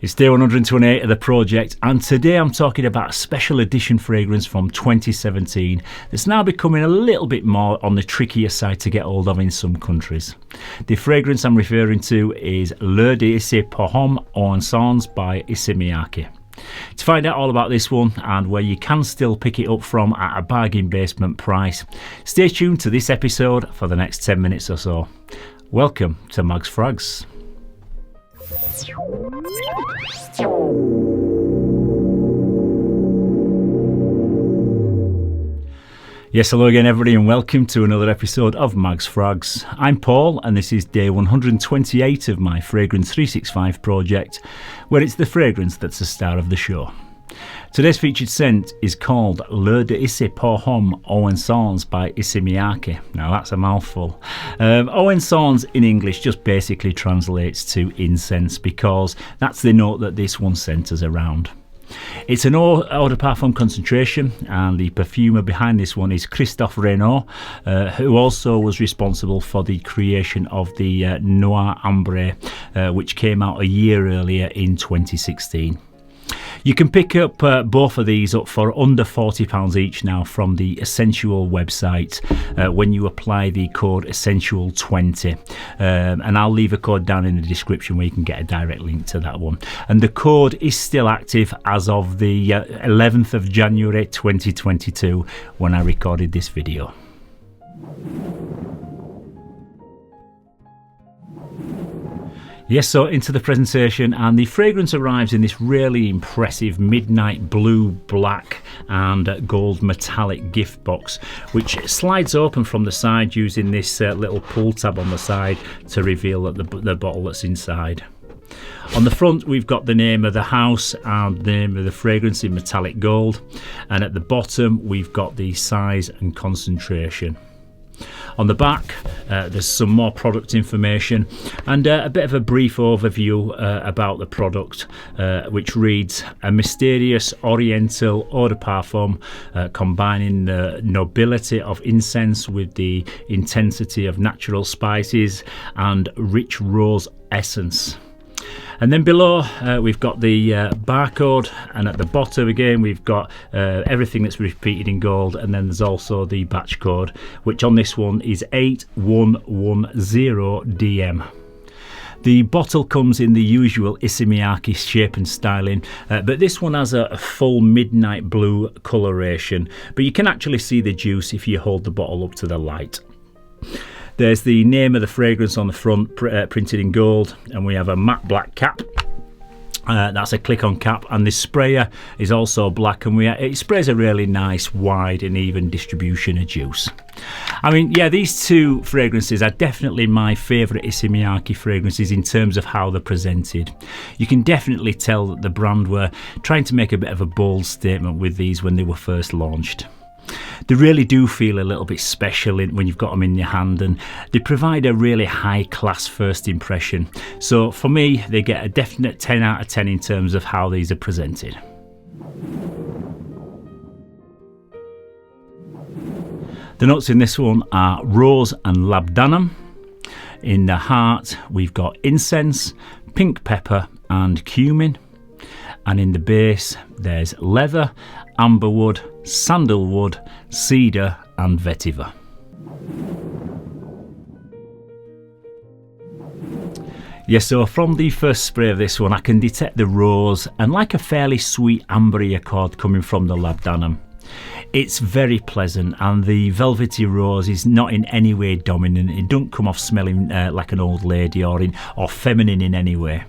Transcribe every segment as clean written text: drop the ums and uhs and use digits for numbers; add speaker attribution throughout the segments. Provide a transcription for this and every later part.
Speaker 1: It's day 128 of the project, and today I'm talking about a special edition fragrance from 2017 that's now becoming a little bit more on the trickier side to get hold of in some countries. The fragrance I'm referring to is L'Heure d'Issey pour Homme OR ENCENS by Issey Miyake. To find out all about this one and where you can still pick it up from at a bargain basement price, stay tuned to this episode for the next 10 minutes or so. Welcome to Mags Frags. Yes, hello again everybody and welcome to another episode of Mags Frags. I'm Paul and this is day 128 of my Fragrance 365 project, where it's the fragrance that's the star of the show. Today's featured scent is called L'Heure d'Issey pour Homme OR ENCENS by Issey Miyake. Now that's a mouthful. OR ENCENS in English just basically translates to incense because that's the note that this one centres around. It's an eau de parfum concentration, and the perfumer behind this one is Christophe Renaud, who also was responsible for the creation of the Noir Ambre, which came out a year earlier in 2016. You can pick up both of these up for under £40 each now from the ESSENTUAL website when you apply the code ESSENTUAL20, and I'll leave a code down in the description where you can get a direct link to that one. And the code is still active as of the 11th of January 2022 when I recorded this video. Yes, so into the presentation, and the fragrance arrives in this really impressive midnight blue, black and gold metallic gift box, which slides open from the side using this little pull tab on the side to reveal the bottle that's inside. On the front we've got the name of the house and the name of the fragrance in metallic gold, and at the bottom we've got the size and concentration. On the back there's some more product information and a bit of a brief overview about the product, which reads: a mysterious Oriental eau de parfum combining the nobility of incense with the intensity of natural spices and rich rose essence. And then below we've got the barcode, and at the bottom again we've got everything that's repeated in gold, and then there's also the batch code, which on this one is 8110DM. The bottle comes in the usual Issey Miyake shape and styling, but this one has a full midnight blue coloration, but you can actually see the juice if you hold the bottle up to the light. There's the name of the fragrance on the front printed in gold, and we have a matte black cap. That's a click-on cap, and this sprayer is also black, and it sprays a really nice wide and even distribution of juice. I mean, yeah, these two fragrances are definitely my favourite Issey Miyake fragrances in terms of how they're presented. You can definitely tell that the brand were trying to make a bit of a bold statement with these when they were first launched. They really do feel a little bit special when you've got them in your hand, and they provide a really high class first impression. So for me, they get a definite 10 out of 10 in terms of how these are presented. The notes in this one are rose and labdanum. In the heart we've got incense, pink pepper and cumin. And in the base there's leather, amberwood, sandalwood, cedar and vetiver. Yes, so from the first spray of this one I can detect the rose and like a fairly sweet ambery accord coming from the labdanum. It's very pleasant, and the velvety rose is not in any way dominant. It don't come off smelling like an old lady or feminine in any way.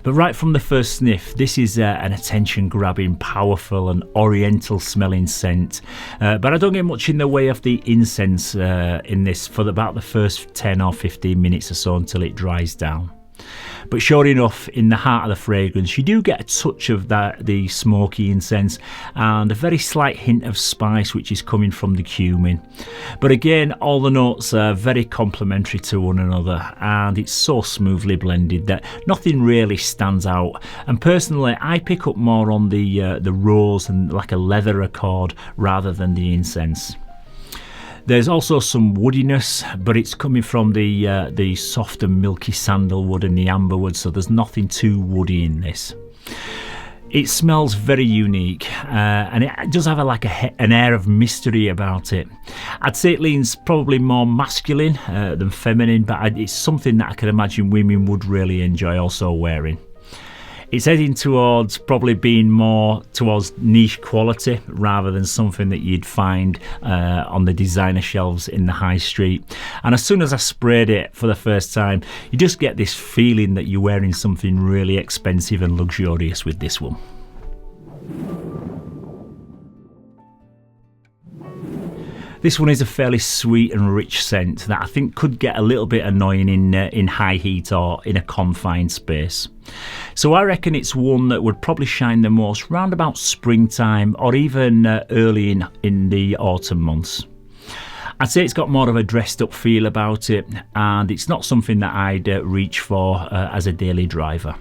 Speaker 1: But right from the first sniff, this is an attention-grabbing, powerful and oriental smelling scent. But I don't get much in the way of the incense in this for about the first 10 or 15 minutes or so until it dries down. But sure enough, in the heart of the fragrance, you do get a touch of the smoky incense and a very slight hint of spice, which is coming from the cumin. But again, all the notes are very complementary to one another, and it's so smoothly blended that nothing really stands out. And personally, I pick up more on the rose and like a leather accord rather than the incense. There's also some woodiness, but it's coming from the soft and milky sandalwood and the amberwood, so there's nothing too woody in this. It smells very unique, and it does have an air of mystery about it. I'd say it leans probably more masculine than feminine, but it's something that I can imagine women would really enjoy also wearing. It's heading towards probably being more towards niche quality rather than something that you'd find on the designer shelves in the high street. And as soon as I sprayed it for the first time, you just get this feeling that you're wearing something really expensive and luxurious with this one. This one is a fairly sweet and rich scent that I think could get a little bit annoying in high heat or in a confined space. So I reckon it's one that would probably shine the most round about springtime or even early in the autumn months. I'd say it's got more of a dressed up feel about it, and it's not something that I'd reach for as a daily driver.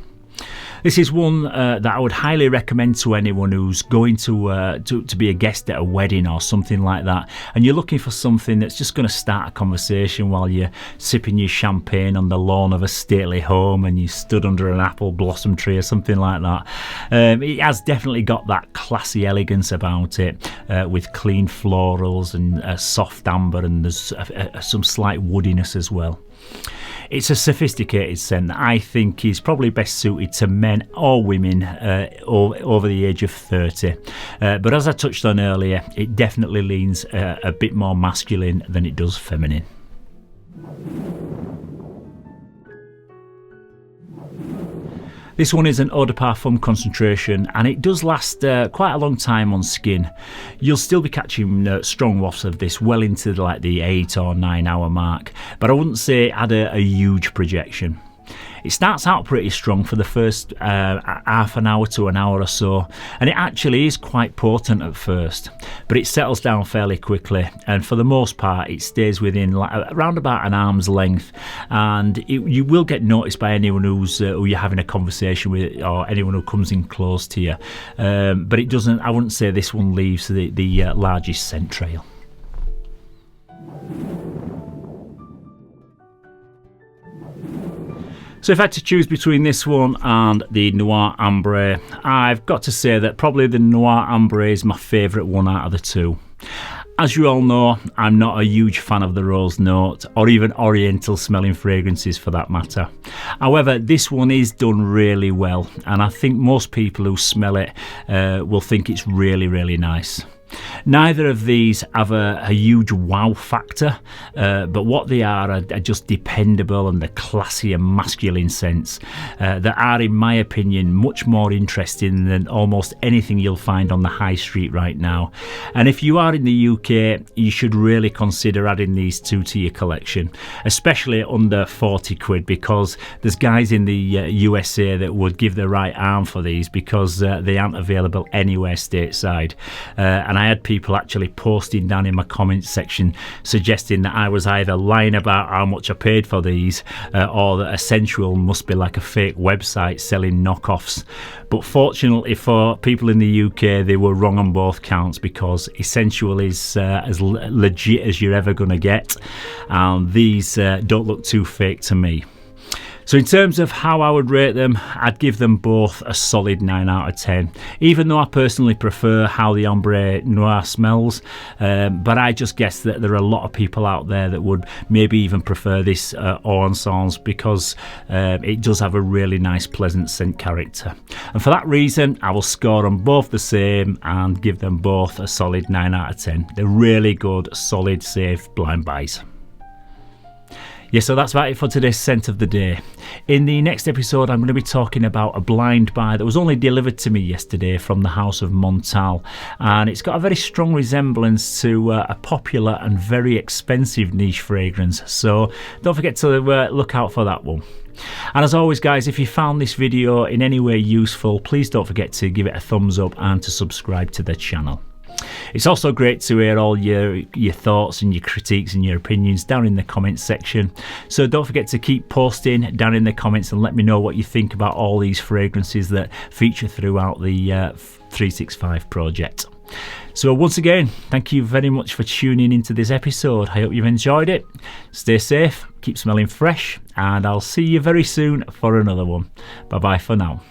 Speaker 1: This is one that I would highly recommend to anyone who's going to be a guest at a wedding or something like that, and you're looking for something that's just going to start a conversation while you're sipping your champagne on the lawn of a stately home and you stood under an apple blossom tree or something like that. It has definitely got that classy elegance about it, with clean florals and soft amber, and there's some slight woodiness as well. It's a sophisticated scent that I think is probably best suited to men or women over the age of 30. But as I touched on earlier, it definitely leans a bit more masculine than it does feminine. This one is an eau de parfum concentration, and it does last quite a long time on skin. You'll still be catching strong wafts of this well into the 8 or 9 hour mark, but I wouldn't say it had a huge projection. It starts out pretty strong for the first half an hour to an hour or so, and it actually is quite potent at first, but it settles down fairly quickly, and for the most part it stays within around about an arm's length, and you will get noticed by anyone who you're having a conversation with or anyone who comes in close to you, but it doesn't. I wouldn't say this one leaves the largest scent trail. So if I had to choose between this one and the Noir Ambre, I've got to say that probably the Noir Ambre is my favourite one out of the two. As you all know, I'm not a huge fan of the rose note, or even Oriental smelling fragrances for that matter. However, this one is done really well, and I think most people who smell it will think it's really, really nice. Neither of these have a huge wow factor, but what they are just dependable and the classy and masculine scents that are, in my opinion, much more interesting than almost anything you'll find on the high street right now. And if you are in the UK, you should really consider adding these two to your collection, especially under 40 quid, because there's guys in the USA that would give their right arm for these because they aren't available anywhere stateside. And I had people actually posting down in my comments section suggesting that I was either lying about how much I paid for these or that ESSENTUAL must be like a fake website selling knockoffs. But fortunately for people in the UK, they were wrong on both counts, because ESSENTUAL is as legit as you're ever going to get, and these don't look too fake to me. So in terms of how I would rate them, I'd give them both a solid 9 out of 10, even though I personally prefer how the Ambre Noir smells, but I just guess that there are a lot of people out there that would maybe even prefer this OR ENCENS, because it does have a really nice pleasant scent character. And for that reason, I will score them both the same and give them both a solid 9 out of 10. They're really good, solid, safe blind buys. Yeah, so that's about it for today's scent of the day. In the next episode, I'm going to be talking about a blind buy that was only delivered to me yesterday from the house of Montal, and it's got a very strong resemblance to a popular and very expensive niche fragrance, so don't forget to look out for that one. And as always guys, if you found this video in any way useful, please don't forget to give it a thumbs up and to subscribe to the channel. It's also great to hear all your thoughts and your critiques and your opinions down in the comments section, so don't forget to keep posting down in the comments and let me know what you think about all these fragrances that feature throughout the 365 project. So once again, thank you very much for tuning into this episode. I hope you've enjoyed it. Stay safe, keep smelling fresh, and I'll see you very soon for another one. Bye bye for now.